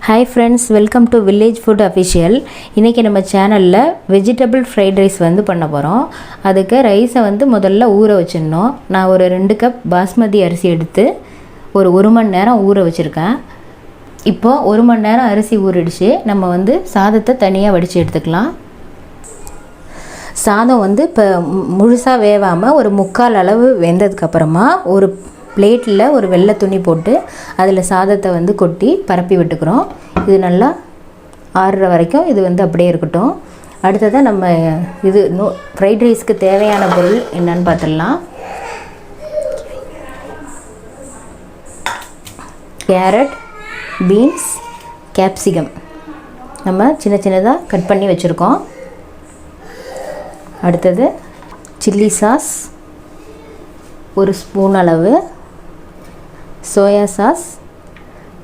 Hi friends, welcome to Village Food Official. இன்னைக்கு நம்ம சேனல்ல வெஜிடபிள் ஃப்ரைட் ரைஸ் வந்து பண்ண போறோம். அதுக்கு ரைஸை வந்து முதல்ல ஊற வச்சிடணும். நான் ஒரு 2 கப் பாஸ்மதி அரிசி எடுத்து ஒரு 1 மணி நேரம் ஊற வச்சிருக்கேன். இப்போ 1 மணி நேரம் அரிசி ஊறிடுச்சு. நம்ம வந்து சாதத்தை தனியாக வடித்து எடுத்துக்கலாம். சாதம் வந்து இப்போ முழுசாக வேகாமல் ஒரு 1/4 அளவு வெந்ததுக்கப்புறமா ஒரு பிளேட்டில் ஒரு வெள்ளை துணி போட்டு அதில் சாதத்தை வந்து கொட்டி பரப்பி விட்டுக்கிறோம். இது நல்லா ஆறுற வரைக்கும் இது வந்து அப்படியே இருக்கட்டும். அடுத்ததாக நம்ம இது ஃப்ரைட் ரைஸ்க்கு தேவையான பொருள் என்னன்னு பார்த்துடலாம். கேரட், பீன்ஸ், கேப்சிகம் நம்ம சின்ன சின்னதாக கட் பண்ணி வச்சுருக்கோம். அடுத்தது சில்லி சாஸ் 1 ஸ்பூன் அளவு, சோயா சாஸ்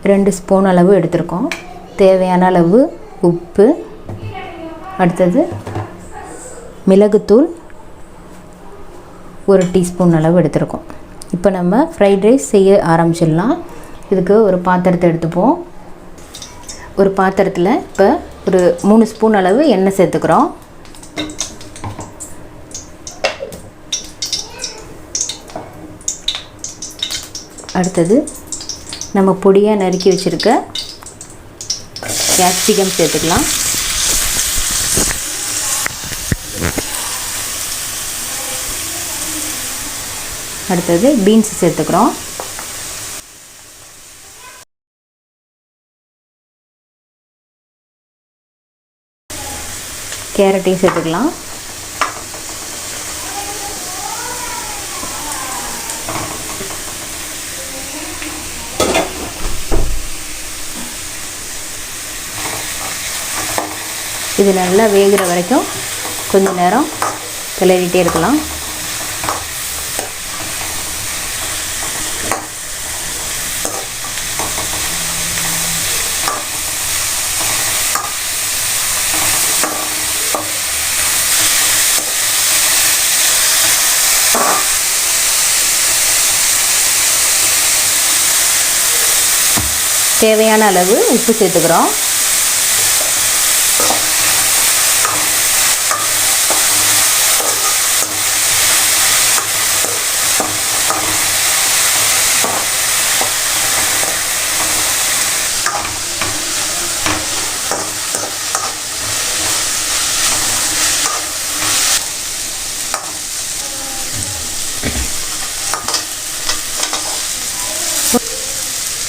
2 ஸ்பூன் அளவு எடுத்திருக்கோம். தேவையான அளவு உப்பு, அடுத்தது மிளகுத்தூள் 1 டீஸ்பூன் அளவு எடுத்திருக்கோம். இப்போ நம்ம ஃப்ரைட் ரைஸ் செய்ய ஆரம்பிச்சிடலாம். இதுக்கு ஒரு பாத்திரத்தை எடுத்துப்போம். ஒரு பாத்திரத்தில் இப்போ ஒரு 3 ஸ்பூன் அளவு எண்ணெய் சேர்த்துக்கிறோம். அடுத்தது நம்ம பொடியாக நறுக்கி வச்சுருக்க கேப்சிகம் சேர்த்துக்கலாம். அடுத்தது பீன்ஸ் சேர்த்துக்கிறோம். கேரட்டையும் சேர்த்துக்கலாம். இது நல்லா வேகிற வரைக்கும் கொஞ்சம் நேரம் கிளறிட்டே இருக்கலாம். தேவையான அளவு உப்பு சேர்த்துக்கிறோம்.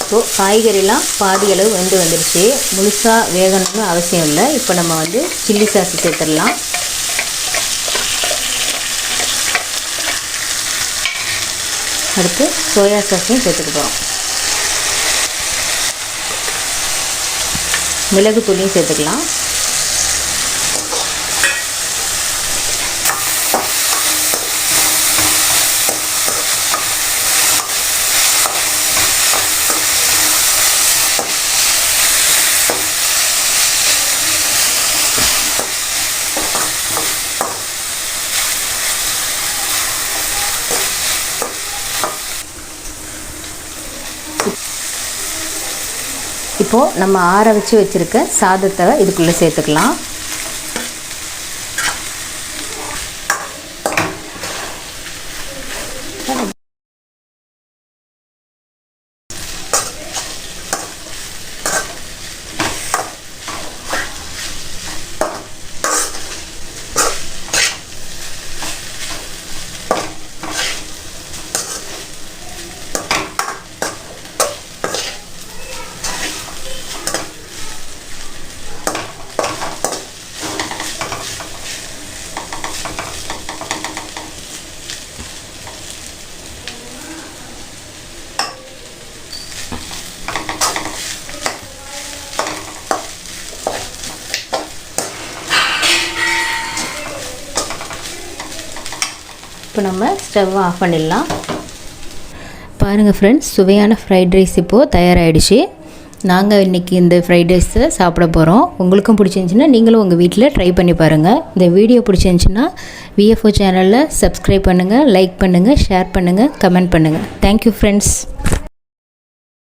ஸோ காய்கறிலாம் பாதி அளவு வந்துடுச்சு. முழுசாக வேகணும்னு அவசியம் இல்லை. இப்போ நம்ம வந்து சில்லி சாஸ் சேர்த்துடலாம். அடுத்து சோயா சாஸையும் சேர்த்துக்க போகிறோம். மிளகுத்தூளையும் சேர்த்துக்கலாம். இப்போது நம்ம ஆற வச்சு வச்சுருக்க சாதத்தை இதுக்குள்ளே சேர்த்துக்கலாம். இப்போ நம்ம ஸ்டவ் ஆஃப் பண்ணிடலாம். பாருங்கள் ஃப்ரெண்ட்ஸ், சுவையான ஃப்ரைட் ரைஸ் இப்போது தயாராகிடுச்சு. நாங்கள் இன்றைக்கி இந்த ஃப்ரைட் ரைஸை சாப்பிட போகிறோம். உங்களுக்கும் பிடிச்சிருந்துச்சின்னா நீங்களும் உங்கள் வீட்டில் ட்ரை பண்ணி பாருங்கள். இந்த வீடியோ பிடிச்சிருந்துச்சின்னா VFO சேனலில் சப்ஸ்கிரைப் பண்ணுங்கள், லைக் பண்ணுங்கள், ஷேர் பண்ணுங்கள், கமெண்ட் பண்ணுங்கள். Thank you friends.